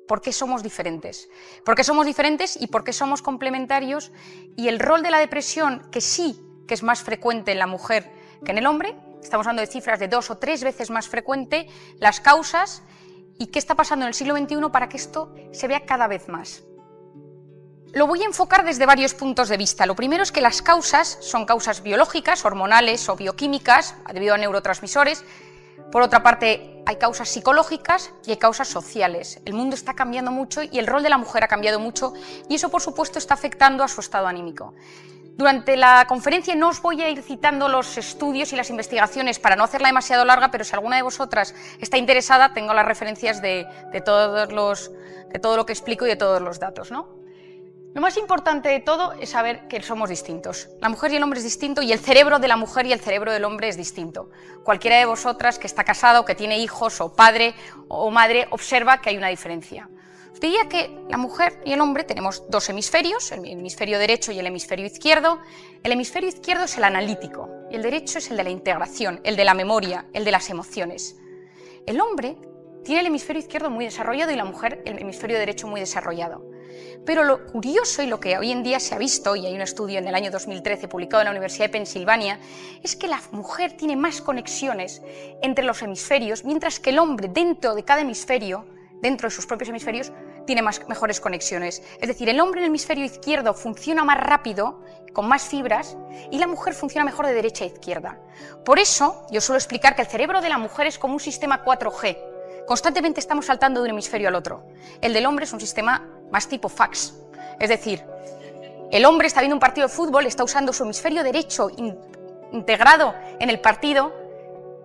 por qué somos diferentes. Por qué somos diferentes y por qué somos complementarios, y el rol de la depresión, que sí que es más frecuente en la mujer que en el hombre, estamos hablando de cifras de 2 o 3 veces más frecuente, las causas y qué está pasando en el siglo XXI para que esto se vea cada vez más. Lo voy a enfocar desde varios puntos de vista. Lo primero es que las causas son causas biológicas, hormonales o bioquímicas, debido a neurotransmisores. Por otra parte, hay causas psicológicas y hay causas sociales. El mundo está cambiando mucho y el rol de la mujer ha cambiado mucho, y eso, por supuesto, está afectando a su estado anímico. Durante la conferencia no os voy a ir citando los estudios y las investigaciones para no hacerla demasiado larga, pero si alguna de vosotras está interesada, tengo las referencias de todo lo que explico y de todos los datos, ¿no? Lo más importante de todo es saber que somos distintos. La mujer y el hombre es distinto, y el cerebro de la mujer y el cerebro del hombre es distinto. Cualquiera de vosotras que está casado, que tiene hijos, o padre o madre, observa que hay una diferencia. Os diría que la mujer y el hombre tenemos dos hemisferios, el hemisferio derecho y el hemisferio izquierdo. El hemisferio izquierdo es el analítico y el derecho es el de la integración, el de la memoria, el de las emociones. El hombre tiene el hemisferio izquierdo muy desarrollado y la mujer el hemisferio derecho muy desarrollado. Pero lo curioso, y lo que hoy en día se ha visto, y hay un estudio en el año 2013 publicado en la Universidad de Pensilvania, es que la mujer tiene más conexiones entre los hemisferios, mientras que el hombre dentro de cada hemisferio, dentro de sus propios hemisferios, tiene mejores conexiones. Es decir, el hombre en el hemisferio izquierdo funciona más rápido, con más fibras, y la mujer funciona mejor de derecha a izquierda. Por eso, yo suelo explicar que el cerebro de la mujer es como un sistema 4G. Constantemente estamos saltando de un hemisferio al otro. El del hombre es un sistema más tipo fax. Es decir, el hombre está viendo un partido de fútbol, está usando su hemisferio derecho integrado en el partido,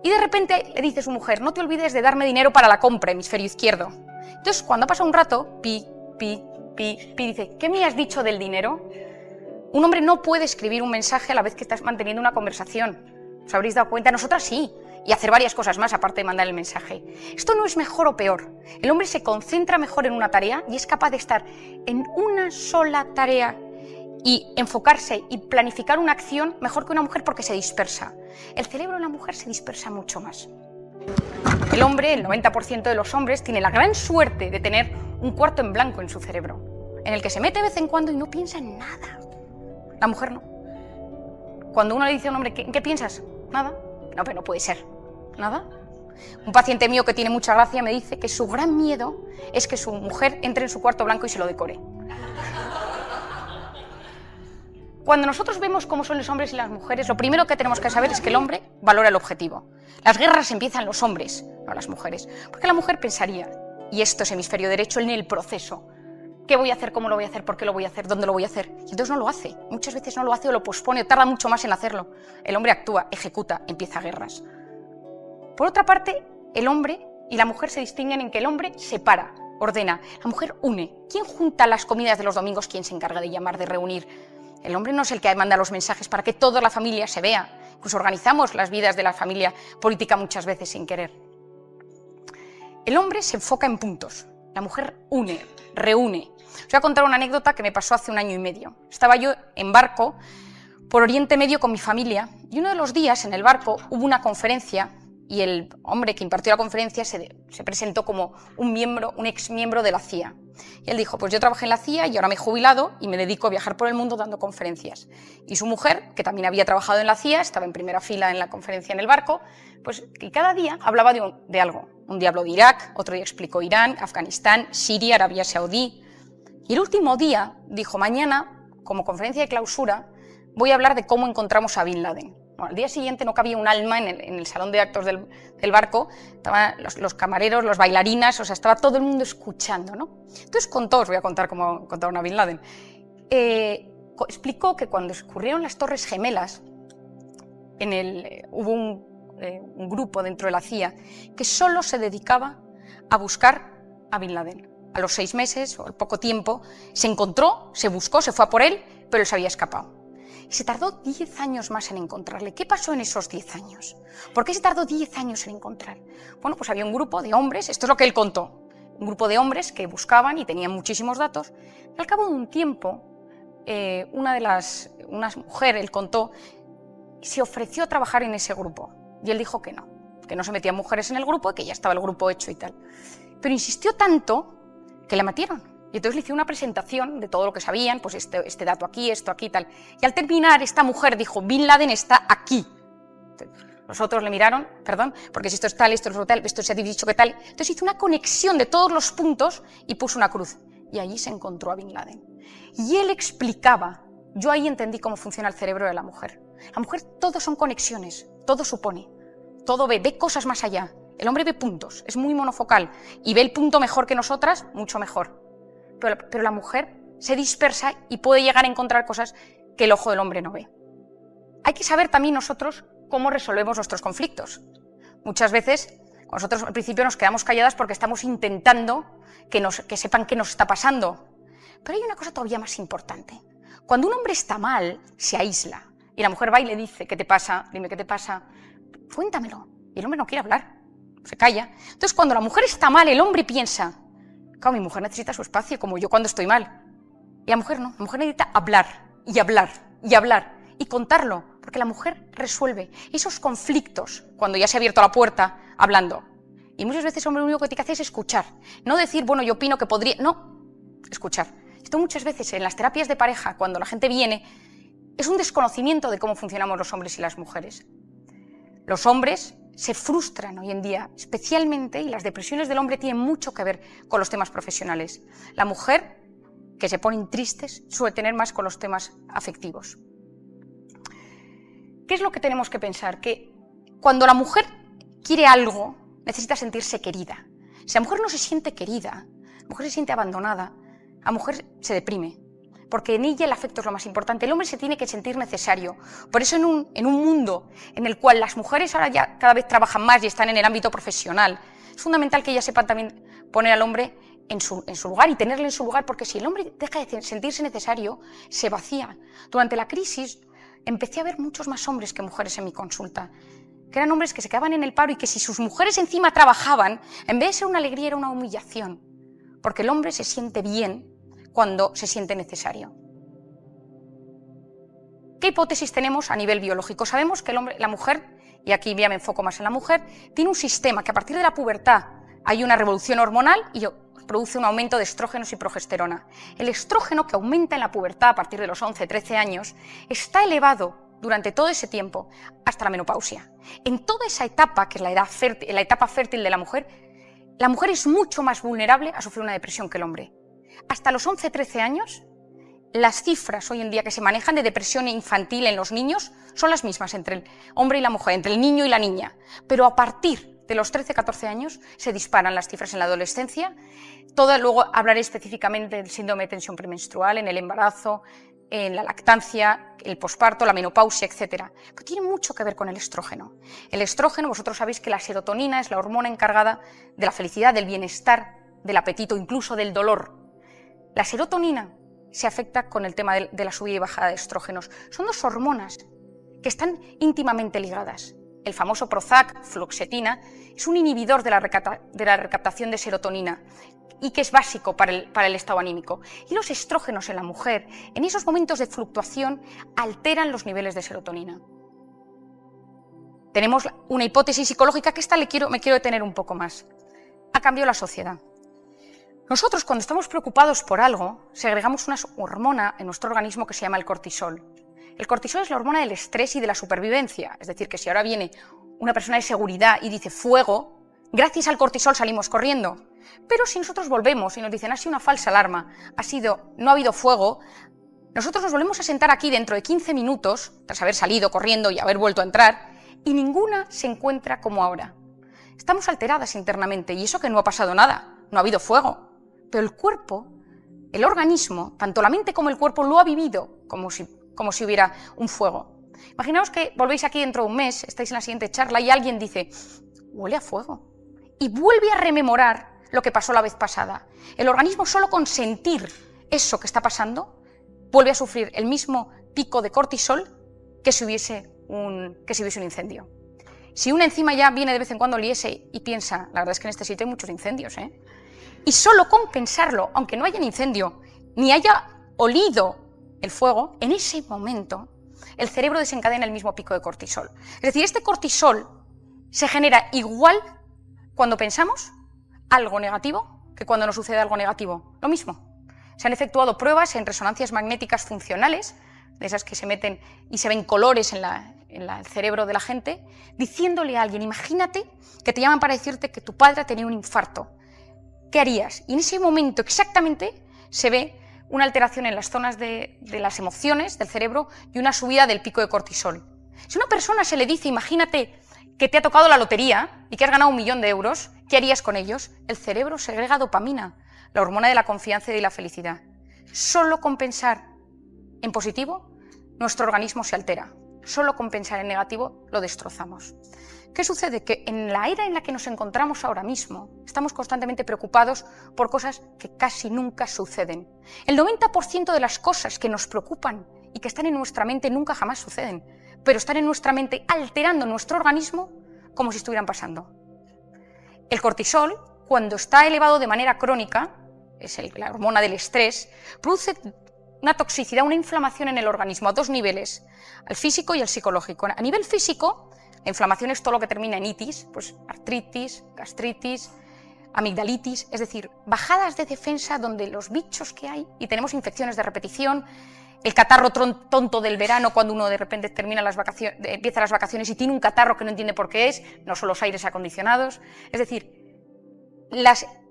y de repente le dice a su mujer: no te olvides de darme dinero para la compra, hemisferio izquierdo. Entonces, cuando pasa un rato, dice: ¿qué me has dicho del dinero? Un hombre no puede escribir un mensaje a la vez que estás manteniendo una conversación. ¿Os habréis dado cuenta? Nosotras sí. Y hacer varias cosas más aparte de mandar el mensaje. Esto no es mejor o peor. El hombre se concentra mejor en una tarea y es capaz de estar en una sola tarea y enfocarse y planificar una acción mejor que una mujer, porque se dispersa. El cerebro de la mujer se dispersa mucho más. El hombre, el 90% de los hombres, tiene la gran suerte de tener un cuarto en blanco en su cerebro, en el que se mete de vez en cuando y no piensa en nada. La mujer no. Cuando uno le dice a un hombre: ¿en qué piensas? Nada. No, pero no puede ser. ¿Nada? Un paciente mío que tiene mucha gracia me dice que su gran miedo es que su mujer entre en su cuarto blanco y se lo decore. Cuando nosotros vemos cómo son los hombres y las mujeres, lo primero que tenemos que saber es que el hombre valora el objetivo. Las guerras empiezan los hombres, no las mujeres. Porque la mujer pensaría, y esto es hemisferio derecho, en el proceso. ¿Qué voy a hacer? ¿Cómo lo voy a hacer? ¿Por qué lo voy a hacer? ¿Dónde lo voy a hacer? Y entonces no lo hace. Muchas veces no lo hace o lo pospone o tarda mucho más en hacerlo. El hombre actúa, ejecuta, empieza guerras. Por otra parte, el hombre y la mujer se distinguen en que el hombre separa, ordena. La mujer une. ¿Quién junta las comidas de los domingos? ¿Quién se encarga de llamar, de reunir? El hombre no es el que manda los mensajes para que toda la familia se vea. Incluso organizamos las vidas de la familia política muchas veces sin querer. El hombre se enfoca en puntos. La mujer une, reúne. Os voy a contar una anécdota que me pasó hace 1 año y medio. Estaba yo en barco por Oriente Medio con mi familia, y uno de los días en el barco hubo una conferencia, y el hombre que impartió la conferencia se presentó como un ex miembro de la CIA. Y él dijo: pues yo trabajé en la CIA y ahora me he jubilado y me dedico a viajar por el mundo dando conferencias. Y su mujer, que también había trabajado en la CIA, estaba en primera fila en la conferencia en el barco, pues que cada día hablaba de algo. Un día habló de Irak, otro día explicó Irán, Afganistán, Siria, Arabia Saudí. Y el último día dijo: mañana, como conferencia de clausura, voy a hablar de cómo encontramos a Bin Laden. Bueno, al día siguiente no cabía un alma en el salón de actos del barco, estaban los camareros, los bailarinas, o sea, estaba todo el mundo escuchando, ¿no? Entonces contó, os voy a contar cómo contaron a Bin Laden. Explicó que cuando ocurrieron las Torres Gemelas, hubo un grupo dentro de la CIA que solo se dedicaba a buscar a Bin Laden. A los 6 meses o al poco tiempo se encontró, se buscó, se fue a por él, pero él se había escapado. Y se tardó 10 años más en encontrarle. ¿Qué pasó en esos 10 años? ¿Por qué se tardó 10 años en encontrar? Bueno, pues había un grupo de hombres, esto es lo que él contó, un grupo de hombres que buscaban y tenían muchísimos datos. Y al cabo de un tiempo, una mujer, él contó, se ofreció a trabajar en ese grupo. Y él dijo que no se metían mujeres en el grupo y que ya estaba el grupo hecho y tal. Pero insistió tanto que le metieron. Y entonces le hice una presentación de todo lo que sabían, pues este dato aquí, esto aquí, tal. Y al terminar, esta mujer dijo, Bin Laden está aquí. Los otros le miraron, perdón, porque si esto es tal, esto es tal, esto se ha dicho que tal. Entonces hizo una conexión de todos los puntos y puso una cruz. Y allí se encontró a Bin Laden. Y él explicaba, yo ahí entendí cómo funciona el cerebro de la mujer. La mujer, todo son conexiones, todo supone, todo ve cosas más allá. El hombre ve puntos, es muy monofocal y ve el punto mejor que nosotras, mucho mejor. Pero la mujer se dispersa y puede llegar a encontrar cosas que el ojo del hombre no ve. Hay que saber también nosotros cómo resolvemos nuestros conflictos. Muchas veces nosotros al principio nos quedamos calladas porque estamos intentando que sepan qué nos está pasando. Pero hay una cosa todavía más importante. Cuando un hombre está mal, se aísla. Y la mujer va y le dice, ¿qué te pasa? Dime qué te pasa. Cuéntamelo. Y el hombre no quiere hablar. Se calla. Entonces, cuando la mujer está mal, el hombre piensa, claro, mi mujer necesita su espacio, como yo cuando estoy mal. Y la mujer no. La mujer necesita hablar, y hablar, y hablar, y contarlo. Porque la mujer resuelve esos conflictos cuando ya se ha abierto la puerta hablando. Y muchas veces el hombre lo único que tiene que hacer es escuchar. No decir, bueno, yo opino que podría... No, escuchar. Esto muchas veces en las terapias de pareja, cuando la gente viene, es un desconocimiento de cómo funcionamos los hombres y las mujeres. Los hombres se frustran hoy en día, especialmente, y las depresiones del hombre tienen mucho que ver con los temas profesionales. La mujer, que se ponen tristes, suele tener más con los temas afectivos. ¿Qué es lo que tenemos que pensar? Que cuando la mujer quiere algo, necesita sentirse querida. Si la mujer no se siente querida, la mujer se siente abandonada, la mujer se deprime, porque en ella el afecto es lo más importante. El hombre se tiene que sentir necesario. Por eso en un mundo en el cual las mujeres ahora ya cada vez trabajan más y están en el ámbito profesional, es fundamental que ellas sepan también poner al hombre en su lugar y tenerle en su lugar, porque si el hombre deja de sentirse necesario, se vacía. Durante la crisis empecé a ver muchos más hombres que mujeres en mi consulta, que eran hombres que se quedaban en el paro y que si sus mujeres encima trabajaban, en vez de ser una alegría era una humillación, porque el hombre se siente bien cuando se siente necesario. ¿Qué hipótesis tenemos a nivel biológico? Sabemos que la mujer, y aquí ya me enfoco más en la mujer, tiene un sistema que a partir de la pubertad hay una revolución hormonal y produce un aumento de estrógenos y progesterona. El estrógeno, que aumenta en la pubertad a partir de los 11-13 años, está elevado durante todo ese tiempo hasta la menopausia. En toda esa etapa, que es la etapa fértil de la mujer es mucho más vulnerable a sufrir una depresión que el hombre. Hasta los 11-13 años, las cifras hoy en día que se manejan de depresión infantil en los niños son las mismas entre el hombre y la mujer, entre el niño y la niña. Pero a partir de los 13-14 años se disparan las cifras en la adolescencia. Luego hablaré específicamente del síndrome de tensión premenstrual, en el embarazo, en la lactancia, el posparto, la menopausia, etc. Pero tiene mucho que ver con el estrógeno. El estrógeno, vosotros sabéis que la serotonina es la hormona encargada de la felicidad, del bienestar, del apetito, incluso del dolor. La serotonina se afecta con el tema de la subida y bajada de estrógenos. Son dos hormonas que están íntimamente ligadas. El famoso Prozac, fluoxetina, es un inhibidor de la recaptación de serotonina y que es básico para el estado anímico. Y los estrógenos en la mujer, en esos momentos de fluctuación, alteran los niveles de serotonina. Tenemos una hipótesis psicológica que esta me quiero detener un poco más. Ha cambiado la sociedad. Nosotros, cuando estamos preocupados por algo, segregamos una hormona en nuestro organismo que se llama el cortisol. El cortisol es la hormona del estrés y de la supervivencia. Es decir, que si ahora viene una persona de seguridad y dice fuego, gracias al cortisol salimos corriendo. Pero si nosotros volvemos y nos dicen ha sido una falsa alarma, no ha habido fuego, nosotros nos volvemos a sentar aquí dentro de 15 minutos, tras haber salido corriendo y haber vuelto a entrar, y ninguna se encuentra como ahora. Estamos alteradas internamente y eso que no ha pasado nada, no ha habido fuego. Pero el cuerpo, el organismo, tanto la mente como el cuerpo lo ha vivido como si hubiera un fuego. Imaginaos que volvéis aquí dentro de un mes, estáis en la siguiente charla y alguien dice, huele a fuego. Y vuelve a rememorar lo que pasó la vez pasada. El organismo solo con sentir eso que está pasando, vuelve a sufrir el mismo pico de cortisol que si hubiese un incendio. Si una encima ya viene de vez en cuando liese y piensa, la verdad es que en este sitio hay muchos incendios, y solo con pensarlo, aunque no haya un incendio, ni haya olido el fuego, en ese momento el cerebro desencadena el mismo pico de cortisol. Es decir, este cortisol se genera igual cuando pensamos algo negativo que cuando nos sucede algo negativo? Lo mismo. Se han efectuado pruebas en resonancias magnéticas funcionales, de esas que se meten y se ven colores en el cerebro de la gente, diciéndole a alguien, imagínate que te llaman para decirte que tu padre tenía un infarto. ¿Qué harías? Y en ese momento exactamente se ve una alteración en las zonas de las emociones del cerebro y una subida del pico de cortisol. Si a una persona se le dice, imagínate que te ha tocado la lotería y que has ganado 1 millón de euros, ¿qué harías con ellos? El cerebro segrega dopamina, la hormona de la confianza y de la felicidad. Solo con pensar en positivo, nuestro organismo se altera. Solo con pensar en negativo, lo destrozamos. ¿Qué sucede? Que en la era en la que nos encontramos ahora mismo, estamos constantemente preocupados por cosas que casi nunca suceden. El 90% de las cosas que nos preocupan y que están en nuestra mente nunca jamás suceden, pero están en nuestra mente alterando nuestro organismo como si estuvieran pasando. El cortisol, cuando está elevado de manera crónica, es la hormona del estrés, produce una toxicidad, una inflamación en el organismo a 2 niveles, al físico y al psicológico. A nivel físico, la inflamación es todo lo que termina en itis, pues artritis, gastritis, amigdalitis, es decir, bajadas de defensa donde los bichos que hay, y tenemos infecciones de repetición, el catarro tonto del verano cuando uno de repente termina empieza las vacaciones y tiene un catarro que no entiende por qué es, no son los aires acondicionados, es decir,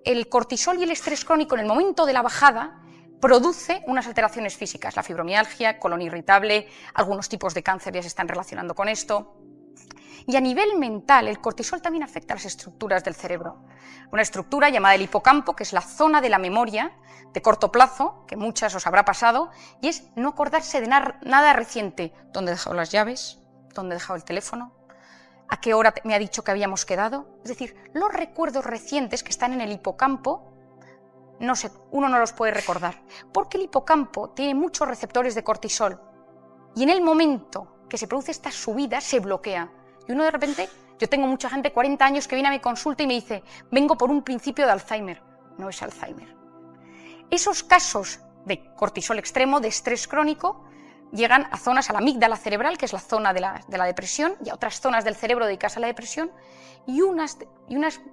el cortisol y el estrés crónico en el momento de la bajada produce unas alteraciones físicas, la fibromialgia, colon irritable, algunos tipos de cáncer ya se están relacionando con esto. Y a nivel mental, el cortisol también afecta a las estructuras del cerebro. Una estructura llamada el hipocampo, que es la zona de la memoria de corto plazo, que muchas os habrá pasado, y es no acordarse de nada reciente. ¿Dónde he dejado las llaves? ¿Dónde he dejado el teléfono? ¿A qué hora me ha dicho que habíamos quedado? Es decir, los recuerdos recientes que están en el hipocampo, uno no los puede recordar, porque el hipocampo tiene muchos receptores de cortisol, y en el momento que se produce esta subida se bloquea. Y uno de repente, yo tengo mucha gente, 40 años, que viene a mi consulta y me dice, vengo por un principio de Alzheimer. No es Alzheimer. Esos casos de cortisol extremo, de estrés crónico, llegan a zonas, a la amígdala cerebral, que es la zona de la depresión, y a otras zonas del cerebro dedicadas a la depresión, y unas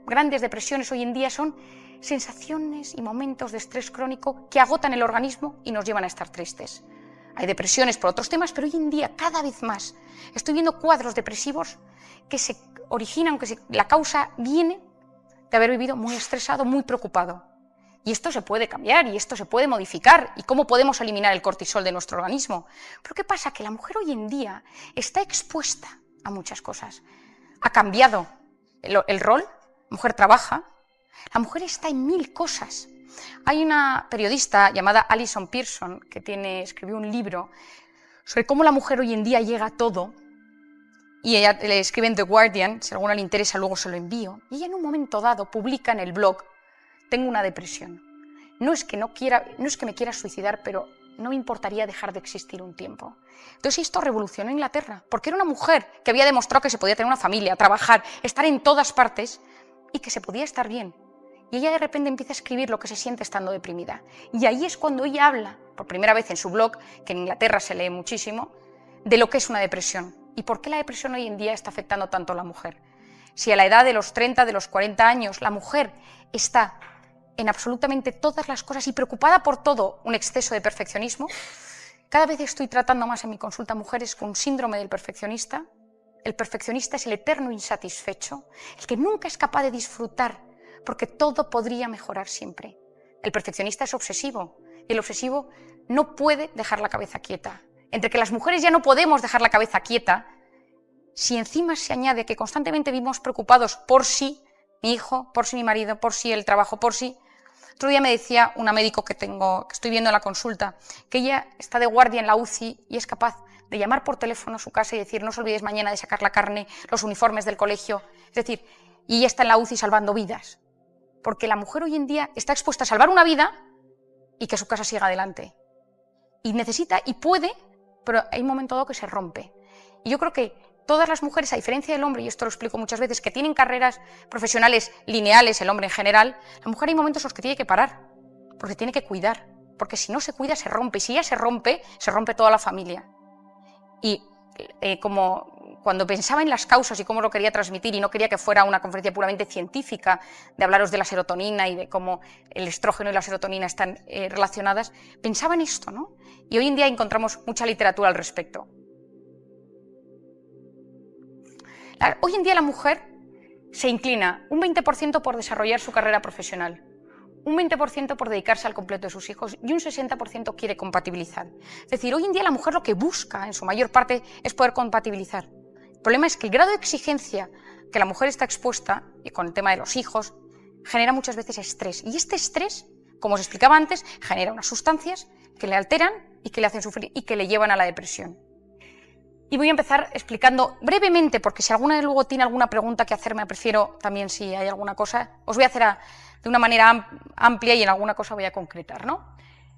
grandes depresiones hoy en día son sensaciones y momentos de estrés crónico que agotan el organismo y nos llevan a estar tristes. Hay depresiones por otros temas, pero hoy en día cada vez más estoy viendo cuadros depresivos que se originan, aunque la causa viene de haber vivido muy estresado, muy preocupado. Y esto se puede cambiar y esto se puede modificar. ¿Y cómo podemos eliminar el cortisol de nuestro organismo? Pero ¿qué pasa? Que la mujer hoy en día está expuesta a muchas cosas. Ha cambiado el rol, la mujer trabaja, la mujer está en 1000 cosas. Hay una periodista llamada Alison Pearson que escribió un libro sobre cómo la mujer hoy en día llega a todo, y ella le escribe en The Guardian, si a alguna le interesa luego se lo envío, y ella en un momento dado publica en el blog, tengo una depresión, no es que me quiera suicidar, pero no me importaría dejar de existir un tiempo. Entonces esto revolucionó Inglaterra, porque era una mujer que había demostrado que se podía tener una familia, trabajar, estar en todas partes y que se podía estar bien. Y ella de repente empieza a escribir lo que se siente estando deprimida. Y ahí es cuando ella habla, por primera vez en su blog, que en Inglaterra se lee muchísimo, de lo que es una depresión. Y por qué la depresión hoy en día está afectando tanto a la mujer. Si a la edad de los 30, de los 40 años, la mujer está en absolutamente todas las cosas y preocupada por todo, un exceso de perfeccionismo, cada vez estoy tratando más en mi consulta mujeres con síndrome del perfeccionista. El perfeccionista es el eterno insatisfecho, el que nunca es capaz de disfrutar, porque todo podría mejorar siempre. El perfeccionista es obsesivo, y el obsesivo no puede dejar la cabeza quieta. Entre que las mujeres ya no podemos dejar la cabeza quieta, si encima se añade que constantemente vivimos preocupados por si mi hijo, por si mi marido, por si el trabajo, por si... Otro día me decía una médico que estoy viendo en la consulta, que ella está de guardia en la UCI y es capaz de llamar por teléfono a su casa y decir, no os olvidéis mañana de sacar la carne, los uniformes del colegio, es decir, y ella está en la UCI salvando vidas. Porque la mujer hoy en día está expuesta a salvar una vida y que su casa siga adelante. Y necesita y puede, pero hay un momento dado que se rompe. Y yo creo que todas las mujeres, a diferencia del hombre, y esto lo explico muchas veces, que tienen carreras profesionales lineales, el hombre en general, la mujer hay momentos en los que tiene que parar, porque tiene que cuidar, porque si no se cuida se rompe, y si ella se rompe toda la familia. Y como cuando pensaba en las causas y cómo lo quería transmitir, y no quería que fuera una conferencia puramente científica, de hablaros de la serotonina y de cómo el estrógeno y la serotonina están relacionadas, pensaba en esto, ¿no? Y hoy en día encontramos mucha literatura al respecto. Hoy en día la mujer se inclina un 20% por desarrollar su carrera profesional, un 20% por dedicarse al completo de sus hijos y un 60% quiere compatibilizar. Es decir, hoy en día la mujer lo que busca en su mayor parte es poder compatibilizar. El problema es que el grado de exigencia que la mujer está expuesta, y con el tema de los hijos, genera muchas veces estrés. Y este estrés, como os explicaba antes, genera unas sustancias que le alteran y que le hacen sufrir y que le llevan a la depresión. Y voy a empezar explicando brevemente, porque si alguna luego tiene alguna pregunta que hacerme, prefiero también si hay alguna cosa, os voy a hacer de una manera amplia y en alguna cosa voy a concretar, ¿no?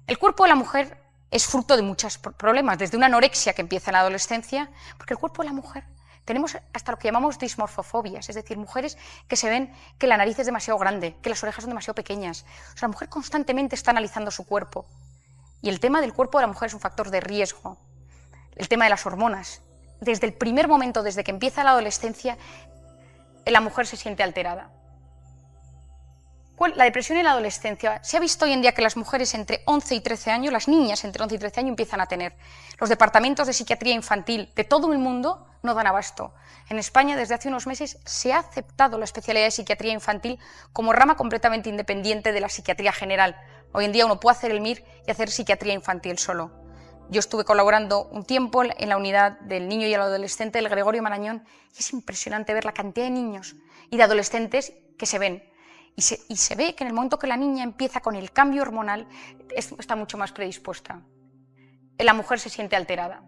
El cuerpo de la mujer es fruto de muchos problemas, desde una anorexia que empieza en la adolescencia, porque el cuerpo de la mujer tenemos hasta lo que llamamos dismorfofobias, es decir, mujeres que se ven que la nariz es demasiado grande, que las orejas son demasiado pequeñas. O sea, la mujer constantemente está analizando su cuerpo. Y el tema del cuerpo de la mujer es un factor de riesgo. El tema de las hormonas. Desde el primer momento, desde que empieza la adolescencia, la mujer se siente alterada. La depresión en la adolescencia. Se ha visto hoy en día que las mujeres entre 11 y 13 años, las niñas entre 11 y 13 años empiezan a tener. Los departamentos de psiquiatría infantil de todo el mundo no dan abasto. En España, desde hace unos meses, se ha aceptado la especialidad de psiquiatría infantil como rama completamente independiente de la psiquiatría general. Hoy en día uno puede hacer el MIR y hacer psiquiatría infantil solo. Yo estuve colaborando un tiempo en la unidad del niño y el adolescente del Gregorio Marañón y es impresionante ver la cantidad de niños y de adolescentes que se ven. Y se ve que en el momento que la niña empieza con el cambio hormonal está mucho más predispuesta. La mujer se siente alterada.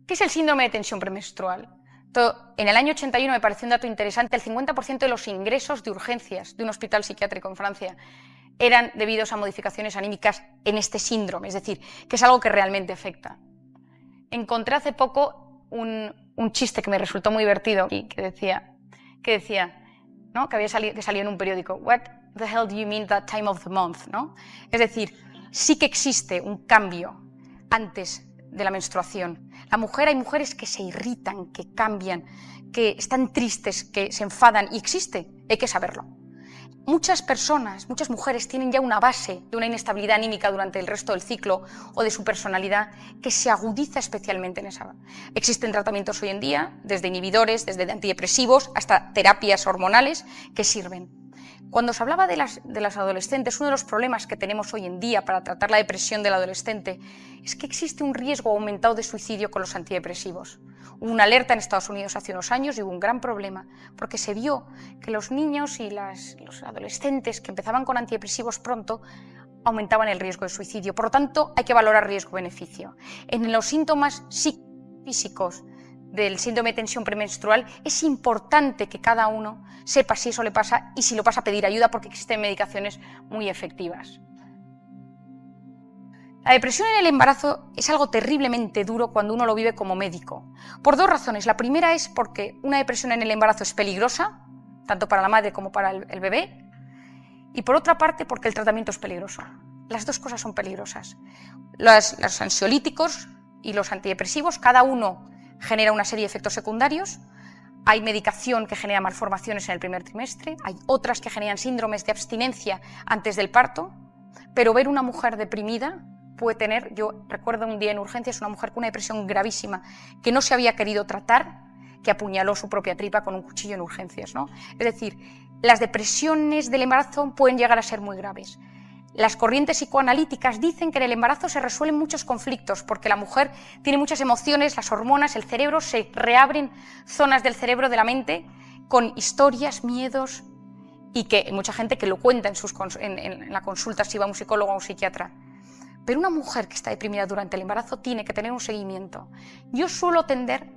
¿Qué es el síndrome de tensión premenstrual? En el año 81 me pareció un dato interesante, el 50% de los ingresos de urgencias de un hospital psiquiátrico en Francia eran debidos a modificaciones anímicas en este síndrome, es decir, que es algo que realmente afecta. Encontré hace poco un chiste que me resultó muy divertido y que decía, ¿no? que salió en un periódico, "What the hell do you mean that time of the month?", ¿no? Es decir, sí que existe un cambio antes de la menstruación. Hay mujeres que se irritan, que cambian, que están tristes, que se enfadan, y existe, hay que saberlo. Muchas mujeres tienen ya una base de una inestabilidad anímica durante el resto del ciclo o de su personalidad que se agudiza especialmente en esa. Existen tratamientos hoy en día, desde inhibidores, desde antidepresivos, hasta terapias hormonales que sirven. Cuando os hablaba de las adolescentes, uno de los problemas que tenemos hoy en día para tratar la depresión del adolescente es que existe un riesgo aumentado de suicidio con los antidepresivos. Hubo una alerta en Estados Unidos hace unos años y hubo un gran problema, porque se vio que los niños y los adolescentes que empezaban con antidepresivos pronto aumentaban el riesgo de suicidio. Por lo tanto, hay que valorar riesgo-beneficio. En los síntomas físicos del síndrome de tensión premenstrual es importante que cada uno sepa si eso le pasa y si lo pasa a pedir ayuda, porque existen medicaciones muy efectivas. La depresión en el embarazo es algo terriblemente duro cuando uno lo vive como médico, por dos razones. La primera es porque una depresión en el embarazo es peligrosa, tanto para la madre como para el bebé, y por otra parte porque el tratamiento es peligroso. Las dos cosas son peligrosas. Los ansiolíticos y los antidepresivos, cada uno genera una serie de efectos secundarios. Hay medicación que genera malformaciones en el primer trimestre, hay otras que generan síndromes de abstinencia antes del parto, pero ver una mujer deprimida puede tener, yo recuerdo un día en urgencias una mujer con una depresión gravísima que no se había querido tratar, que apuñaló su propia tripa con un cuchillo en urgencias, ¿no? Es decir, las depresiones del embarazo pueden llegar a ser muy graves. Las corrientes psicoanalíticas dicen que en el embarazo se resuelven muchos conflictos porque la mujer tiene muchas emociones, las hormonas, el cerebro, se reabren zonas del cerebro, de la mente, con historias, miedos, y que hay mucha gente que lo cuenta en la consulta si va a un psicólogo o a un psiquiatra. Pero una mujer que está deprimida durante el embarazo tiene que tener un seguimiento. Yo suelo tender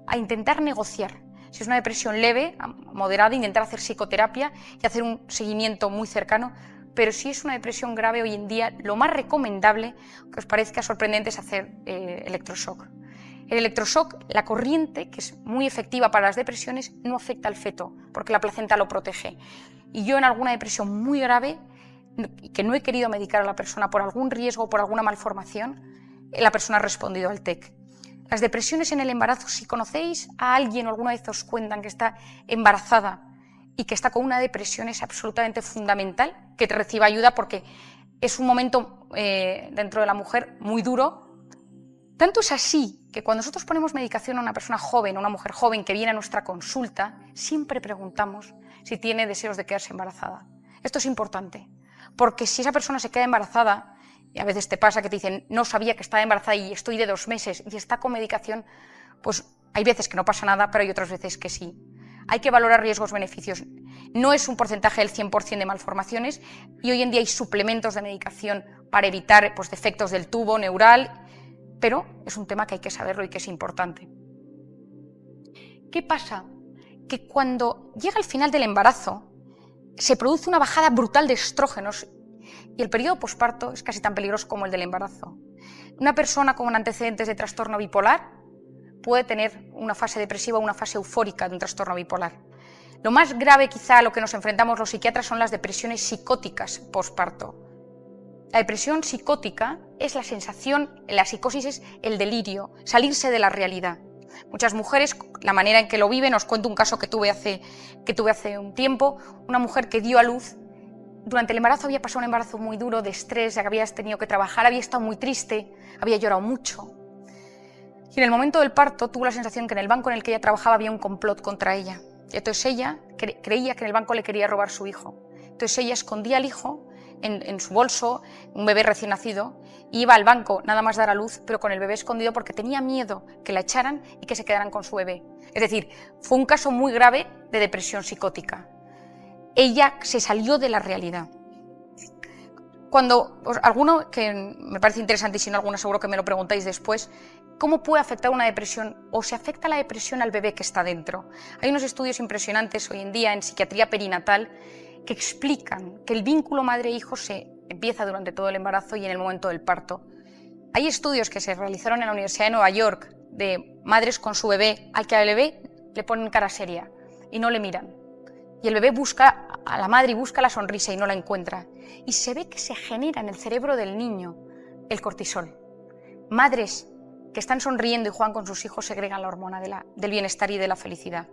a intentar negociar. Si es una depresión leve, moderada, intentar hacer psicoterapia y hacer un seguimiento muy cercano. Pero si es una depresión grave, hoy en día lo más recomendable, que os parezca sorprendente, es hacer electroshock. El electroshock, la corriente, que es muy efectiva para las depresiones, no afecta al feto, porque la placenta lo protege. Y yo en alguna depresión muy grave, que no he querido medicar a la persona por algún riesgo o por alguna malformación, la persona ha respondido al TEC. Las depresiones en el embarazo, si conocéis a alguien o alguna vez os cuentan que está embarazada y que está con una depresión, es absolutamente fundamental que te reciba ayuda, porque es un momento dentro de la mujer muy duro. Tanto es así que cuando nosotros ponemos medicación a una persona joven, a una mujer joven que viene a nuestra consulta, siempre preguntamos si tiene deseos de quedarse embarazada. Esto es importante, porque si esa persona se queda embarazada, y a veces te pasa que te dicen, no sabía que estaba embarazada y estoy de 2 meses y está con medicación, pues hay veces que no pasa nada, pero hay otras veces que sí. Hay que valorar riesgos-beneficios. No es un porcentaje del 100% de malformaciones, y hoy en día hay suplementos de medicación para evitar pues, defectos del tubo neural, pero es un tema que hay que saberlo y que es importante. ¿Qué pasa? Que cuando llega el final del embarazo se produce una bajada brutal de estrógenos, y el periodo posparto es casi tan peligroso como el del embarazo. Una persona con antecedentes de trastorno bipolar puede tener una fase depresiva o una fase eufórica de un trastorno bipolar. Lo más grave quizá a lo que nos enfrentamos los psiquiatras son las depresiones psicóticas posparto. La depresión psicótica es la sensación, la psicosis es el delirio, salirse de la realidad. Muchas mujeres, la manera en que lo viven, os cuento un caso que tuve hace un tiempo, una mujer que dio a luz. Durante el embarazo había pasado un embarazo muy duro, de estrés, ya que había tenido que trabajar, había estado muy triste, había llorado mucho. Y en el momento del parto tuvo la sensación que en el banco en el que ella trabajaba había un complot contra ella. Y entonces ella creía que en el banco le quería robar su hijo. Entonces ella escondía al hijo en su bolso, un bebé recién nacido, y iba al banco nada más dar a luz, pero con el bebé escondido porque tenía miedo que la echaran y que se quedaran con su bebé. Es decir, fue un caso muy grave de depresión psicótica. Ella se salió de la realidad. Cuando alguno, que me parece interesante y si no alguno seguro que me lo preguntáis después, ¿cómo puede afectar una depresión o se afecta la depresión al bebé que está dentro? Hay unos estudios impresionantes hoy en día en psiquiatría perinatal que explican que el vínculo madre-hijo se empieza durante todo el embarazo y en el momento del parto. Hay estudios que se realizaron en la Universidad de Nueva York de madres con su bebé, al que al bebé le ponen cara seria y no le miran. Y el bebé busca a la madre y busca la sonrisa y no la encuentra. Y se ve que se genera en el cerebro del niño el cortisol. Madres que están sonriendo y juegan con sus hijos segregan la hormona del bienestar y de la felicidad.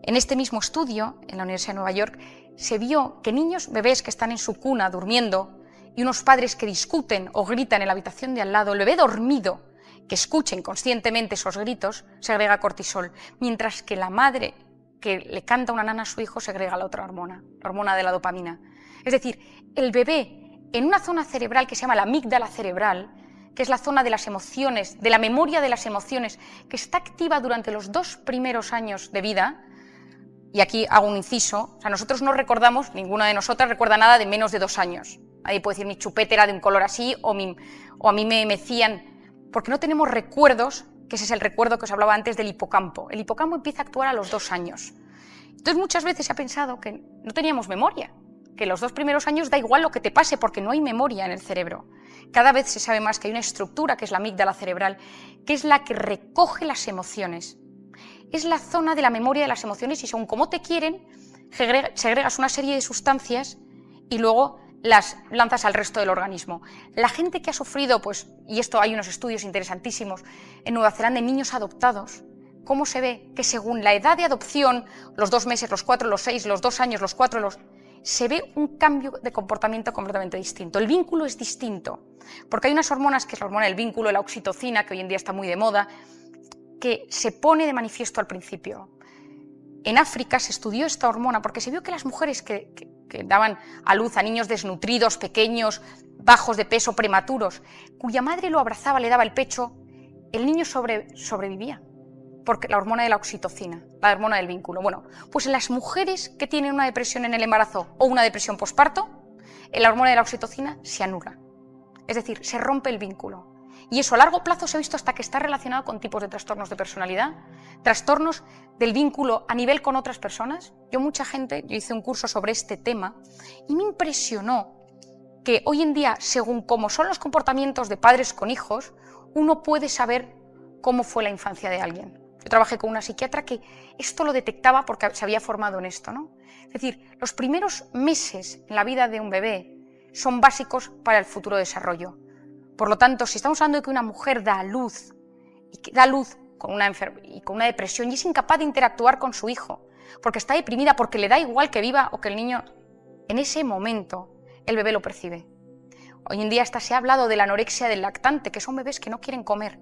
En este mismo estudio, en la Universidad de Nueva York, se vio que niños, bebés que están en su cuna durmiendo y unos padres que discuten o gritan en la habitación de al lado, el bebé dormido, que escucha inconscientemente esos gritos, segrega cortisol, mientras que la madre que le canta una nana a su hijo segrega la otra hormona, la hormona de la dopamina. Es decir, el bebé en una zona cerebral que se llama la amígdala cerebral, que es la zona de las emociones, de la memoria de las emociones, que está activa durante los 2 primeros años de vida. Y aquí hago un inciso, o sea, nosotros no recordamos, ninguna de nosotras recuerda nada de menos de 2 años. Nadie puede decir mi chupete era de un color así o a mí me mecían, porque no tenemos recuerdos, que ese es el recuerdo que os hablaba antes del hipocampo. El hipocampo empieza a actuar a los 2 años. Entonces muchas veces se ha pensado que no teníamos memoria, que los 2 primeros años da igual lo que te pase porque no hay memoria en el cerebro. Cada vez se sabe más que hay una estructura que es la amígdala cerebral, que es la que recoge las emociones. Es la zona de la memoria de las emociones y según cómo te quieren, segregas una serie de sustancias y luego las lanzas al resto del organismo. La gente que ha sufrido, pues, y esto hay unos estudios interesantísimos en Nueva Zelanda, en niños adoptados, cómo se ve que según la edad de adopción, los 2 meses, los 4, los 6, los 2 años, los 4, se ve un cambio de comportamiento completamente distinto. El vínculo es distinto, porque hay unas hormonas, que es la hormona del vínculo, la oxitocina, que hoy en día está muy de moda, que se pone de manifiesto al principio. En África se estudió esta hormona porque se vio que las mujeres que daban a luz a niños desnutridos, pequeños, bajos de peso, prematuros, cuya madre lo abrazaba, le daba el pecho, el niño sobrevivía, porque la hormona de la oxitocina, la hormona del vínculo. Bueno, pues en las mujeres que tienen una depresión en el embarazo o una depresión posparto, la hormona de la oxitocina se anula, es decir, se rompe el vínculo. Y eso a largo plazo se ha visto hasta que está relacionado con tipos de trastornos de personalidad, trastornos del vínculo a nivel con otras personas. Yo hice un curso sobre este tema y me impresionó que hoy en día, según cómo son los comportamientos de padres con hijos, uno puede saber cómo fue la infancia de alguien. Yo trabajé con una psiquiatra que esto lo detectaba porque se había formado en esto, ¿no? Es decir, los primeros meses en la vida de un bebé son básicos para el futuro desarrollo. Por lo tanto, si estamos hablando de que una mujer da a luz y que da luz con una depresión y es incapaz de interactuar con su hijo, porque está deprimida, porque le da igual que viva o que el niño, en ese momento el bebé lo percibe. Hoy en día hasta se ha hablado de la anorexia del lactante, que son bebés que no quieren comer.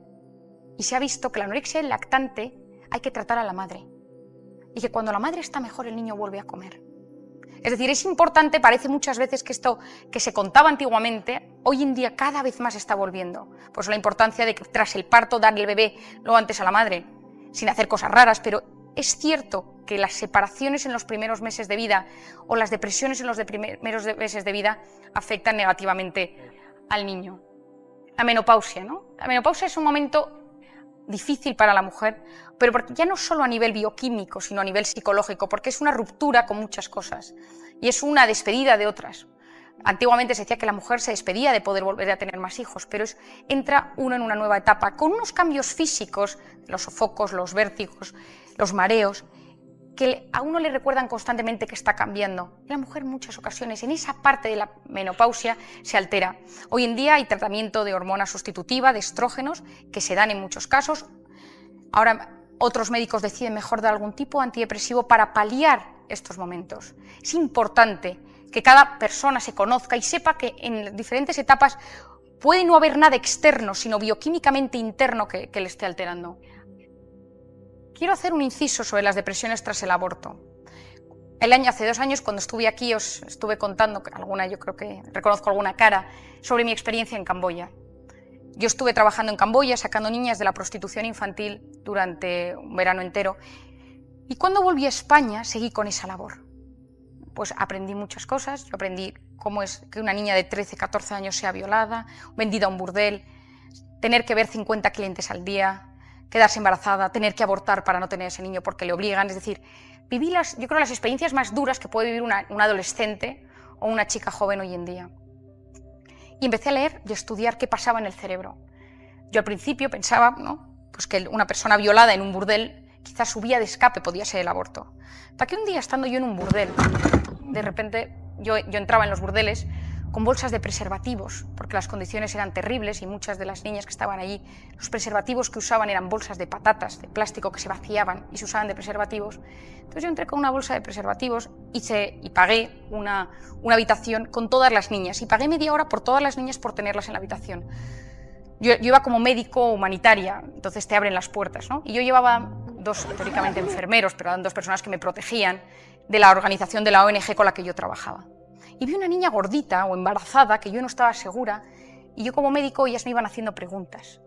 Y se ha visto que la anorexia del lactante hay que tratar a la madre. Y que cuando la madre está mejor, el niño vuelve a comer. Es decir, es importante, parece muchas veces que esto que se contaba antiguamente, hoy en día cada vez más está volviendo. Por eso la importancia de que tras el parto darle el bebé lo antes a la madre, sin hacer cosas raras, pero es cierto que las separaciones en los primeros meses de vida o las depresiones en los primeros meses de vida afectan negativamente al niño. La menopausia, ¿no? La menopausia es un momento difícil para la mujer, pero ya no solo a nivel bioquímico, sino a nivel psicológico, porque es una ruptura con muchas cosas y es una despedida de otras. Antiguamente se decía que la mujer se despedía de poder volver a tener más hijos, pero entra uno en una nueva etapa, con unos cambios físicos, los sofocos, los vértigos, los mareos, que a uno le recuerdan constantemente que está cambiando. La mujer en muchas ocasiones, en esa parte de la menopausia, se altera. Hoy en día hay tratamiento de hormona sustitutiva, de estrógenos, que se dan en muchos casos. Ahora otros médicos deciden mejor dar algún tipo de antidepresivo para paliar estos momentos. Es importante que cada persona se conozca y sepa que en diferentes etapas puede no haber nada externo, sino bioquímicamente interno que le esté alterando. Quiero hacer un inciso sobre las depresiones tras el aborto. Hace 2 años, cuando estuve aquí, os estuve contando, yo creo que reconozco alguna cara, sobre mi experiencia en Camboya. Yo estuve trabajando en Camboya, sacando niñas de la prostitución infantil durante un verano entero, y cuando volví a España seguí con esa labor. Pues aprendí muchas cosas. Yo aprendí cómo es que una niña de 13, 14 años sea violada, vendida a un burdel, tener que ver 50 clientes al día, quedarse embarazada, tener que abortar para no tener ese niño porque le obligan. Es decir, viví yo creo las experiencias más duras que puede vivir un adolescente o una chica joven hoy en día. Y empecé a leer y a estudiar qué pasaba en el cerebro. Yo al principio pensaba, ¿no?, pues que una persona violada en un burdel, quizás su vía de escape podía ser el aborto. Hasta que un día, estando yo en un burdel, de repente yo entraba en los burdeles con bolsas de preservativos, porque las condiciones eran terribles y muchas de las niñas que estaban allí, los preservativos que usaban eran bolsas de patatas, de plástico que se vaciaban y se usaban de preservativos. Entonces yo entré con una bolsa de preservativos y pagué una habitación con todas las niñas y pagué media hora por todas las niñas por tenerlas en la habitación. Yo iba como médico humanitaria, entonces te abren las puertas, ¿no? Y yo llevaba 2 teóricamente enfermeros, pero eran 2 personas que me protegían de la organización de la ONG con la que yo trabajaba. Y vi una niña gordita o embarazada que yo no estaba segura y yo como médico ellas me iban haciendo preguntas.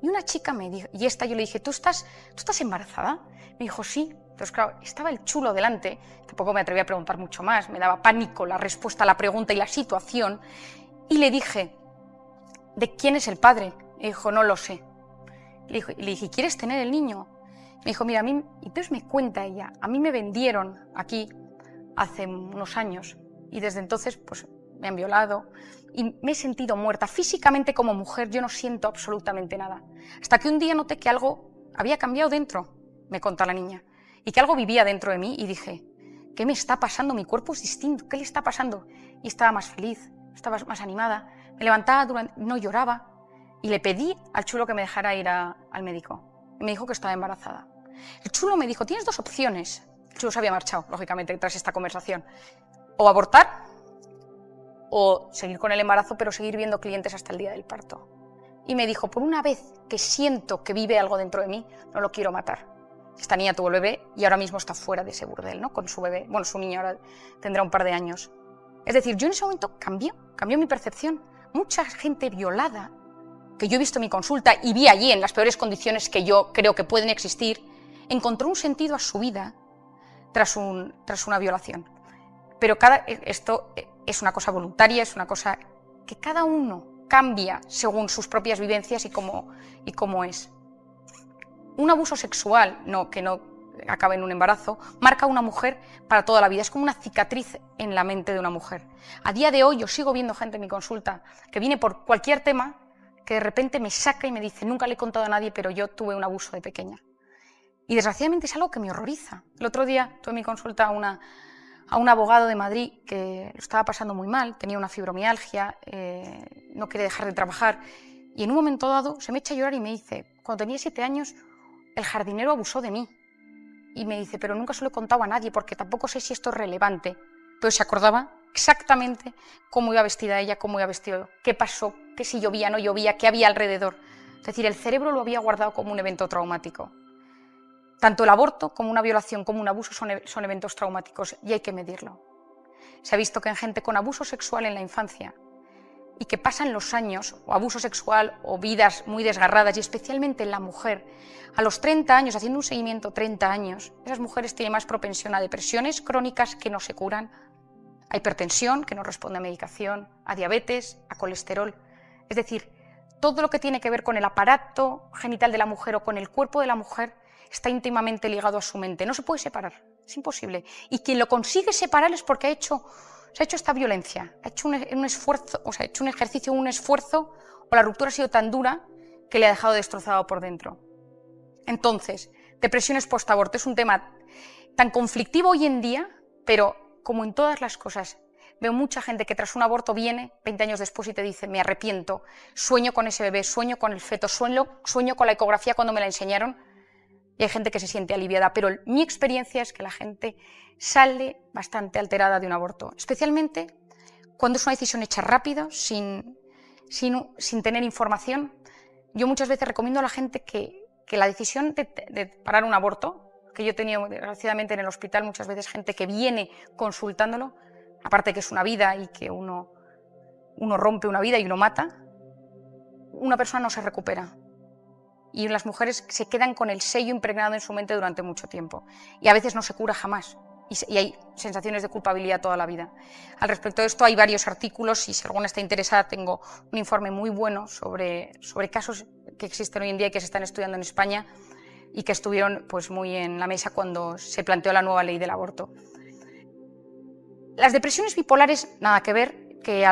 Y una chica me dijo, y yo le dije, ¿tú estás embarazada? Me dijo, sí. Entonces, claro, estaba el chulo delante, tampoco me atreví a preguntar mucho más, me daba pánico la respuesta a la pregunta y la situación. Y le dije, ¿de quién es el padre? Me dijo, no lo sé. Le dije, ¿quieres tener el niño? Me dijo, mira, y entonces me cuenta ella, a mí me vendieron aquí hace unos años. Y desde entonces pues, me han violado y me he sentido muerta. Físicamente como mujer yo no siento absolutamente nada. Hasta que un día noté que algo había cambiado dentro, me contó la niña, y que algo vivía dentro de mí y dije, ¿qué me está pasando? Mi cuerpo es distinto, ¿qué le está pasando? Y estaba más feliz, estaba más animada, me levantaba, no lloraba y le pedí al chulo que me dejara ir al médico. Y me dijo que estaba embarazada. El chulo me dijo, tienes 2 opciones. El chulo se había marchado, lógicamente, tras esta conversación. O abortar, o seguir con el embarazo, pero seguir viendo clientes hasta el día del parto. Y me dijo, por una vez que siento que vive algo dentro de mí, no lo quiero matar. Esta niña tuvo el bebé y ahora mismo está fuera de ese burdel, ¿no?, con su bebé. Bueno, su niña ahora tendrá un par de años. Es decir, yo en ese momento cambió mi percepción. Mucha gente violada, que yo he visto en mi consulta y vi allí en las peores condiciones que yo creo que pueden existir, encontró un sentido a su vida tras una violación. Pero esto es una cosa voluntaria, es una cosa que cada uno cambia según sus propias vivencias y cómo es. Un abuso sexual que no acaba en un embarazo marca a una mujer para toda la vida, es como una cicatriz en la mente de una mujer. A día de hoy yo sigo viendo gente en mi consulta que viene por cualquier tema que de repente me saca y me dice, nunca le he contado a nadie, pero yo tuve un abuso de pequeña. Y desgraciadamente es algo que me horroriza. El otro día tuve en mi consulta a un abogado de Madrid que lo estaba pasando muy mal, tenía una fibromialgia, no quería dejar de trabajar Y en un momento dado se me echa a llorar y me dice, cuando tenía 7 años, el jardinero abusó de mí. Y me dice, pero nunca se lo he contado a nadie porque tampoco sé si esto es relevante. Pero se acordaba exactamente cómo iba vestida ella, cómo iba vestido, qué pasó, que si llovía, no llovía, qué había alrededor. Es decir, el cerebro lo había guardado como un evento traumático. Tanto el aborto como una violación, como un abuso son eventos traumáticos y hay que medirlo. Se ha visto que en gente con abuso sexual en la infancia y que pasan los años, o abuso sexual, o vidas muy desgarradas, y especialmente en la mujer, a los 30 años, haciendo un seguimiento 30 años, esas mujeres tienen más propensión a depresiones crónicas que no se curan, a hipertensión, que no responde a medicación, a diabetes, a colesterol. Es decir, todo lo que tiene que ver con el aparato genital de la mujer o con el cuerpo de la mujer está íntimamente ligado a su mente. No se puede separar, es imposible. Y quien lo consigue separar es porque se ha hecho esta violencia, ha hecho un esfuerzo, o sea, ha hecho un ejercicio, un esfuerzo, o la ruptura ha sido tan dura que le ha dejado destrozado por dentro. Entonces, depresiones post-aborto es un tema tan conflictivo hoy en día, pero como en todas las cosas, veo mucha gente que tras un aborto viene 20 años después y te dice, me arrepiento, sueño con ese bebé, sueño con el feto, sueño con la ecografía cuando me la enseñaron, y hay gente que se siente aliviada, pero mi experiencia es que la gente sale bastante alterada de un aborto, especialmente cuando es una decisión hecha rápido, sin tener información. Yo muchas veces recomiendo a la gente que la decisión de parar un aborto, que yo he tenido desgraciadamente en el hospital muchas veces gente que viene consultándolo, aparte que es una vida y que uno rompe una vida y uno mata, una persona no se recupera. Y las mujeres se quedan con el sello impregnado en su mente durante mucho tiempo. Y a veces no se cura jamás. Y hay sensaciones de culpabilidad toda la vida. Al respecto de esto hay varios artículos y si alguna está interesada tengo un informe muy bueno sobre casos que existen hoy en día y que se están estudiando en España y que estuvieron pues, muy en la mesa cuando se planteó la nueva ley del aborto. Las depresiones bipolares, nada que ver, que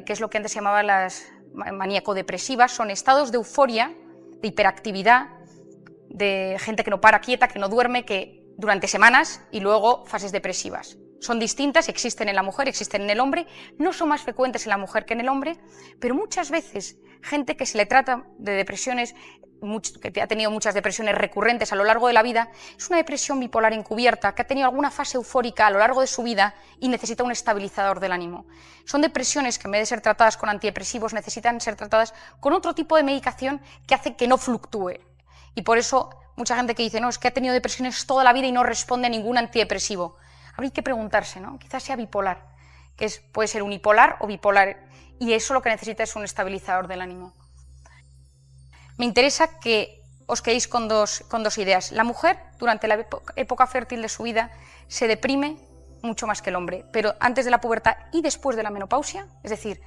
es lo que antes se llamaba las maníaco-depresivas, son estados de euforia, de hiperactividad, de gente que no para quieta, que no duerme, que durante semanas y luego fases depresivas. Son distintas, existen en la mujer, existen en el hombre, no son más frecuentes en la mujer que en el hombre, pero muchas veces gente que se le trata de depresiones, que ha tenido muchas depresiones recurrentes a lo largo de la vida, es una depresión bipolar encubierta, que ha tenido alguna fase eufórica a lo largo de su vida y necesita un estabilizador del ánimo. Son depresiones que en vez de ser tratadas con antidepresivos necesitan ser tratadas con otro tipo de medicación que hace que no fluctúe. Y por eso mucha gente que dice, no, es que ha tenido depresiones toda la vida y no responde a ningún antidepresivo. Habría que preguntarse, ¿no? Quizás sea bipolar, puede ser unipolar o bipolar, y eso lo que necesita es un estabilizador del ánimo. Me interesa que os quedéis con dos ideas. La mujer, durante la época fértil de su vida, se deprime mucho más que el hombre, pero antes de la pubertad y después de la menopausia, es decir,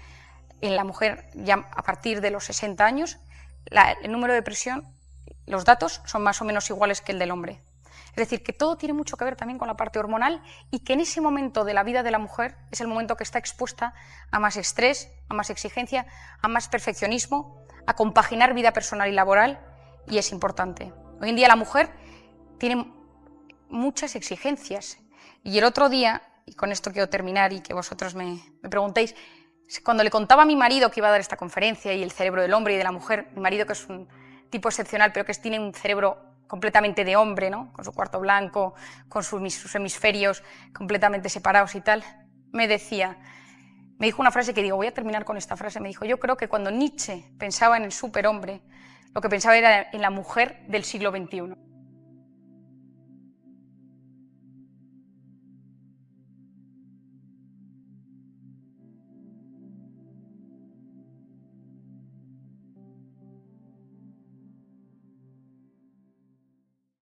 en la mujer ya a partir de los 60 años, el número de depresión, los datos son más o menos iguales que el del hombre. Es decir, que todo tiene mucho que ver también con la parte hormonal y que en ese momento de la vida de la mujer es el momento que está expuesta a más estrés, a más exigencia, a más perfeccionismo, a compaginar vida personal y laboral, y es importante. Hoy en día la mujer tiene muchas exigencias y el otro día, y con esto quiero terminar y que vosotros me preguntéis, cuando le contaba a mi marido que iba a dar esta conferencia y el cerebro del hombre y de la mujer, mi marido que es un tipo excepcional pero que tiene un cerebro completamente de hombre, ¿no? Con su cuarto blanco, con sus hemisferios completamente separados y tal, me dijo una frase que digo, voy a terminar con esta frase, me dijo, yo creo que cuando Nietzsche pensaba en el superhombre, lo que pensaba era en la mujer del siglo XXI.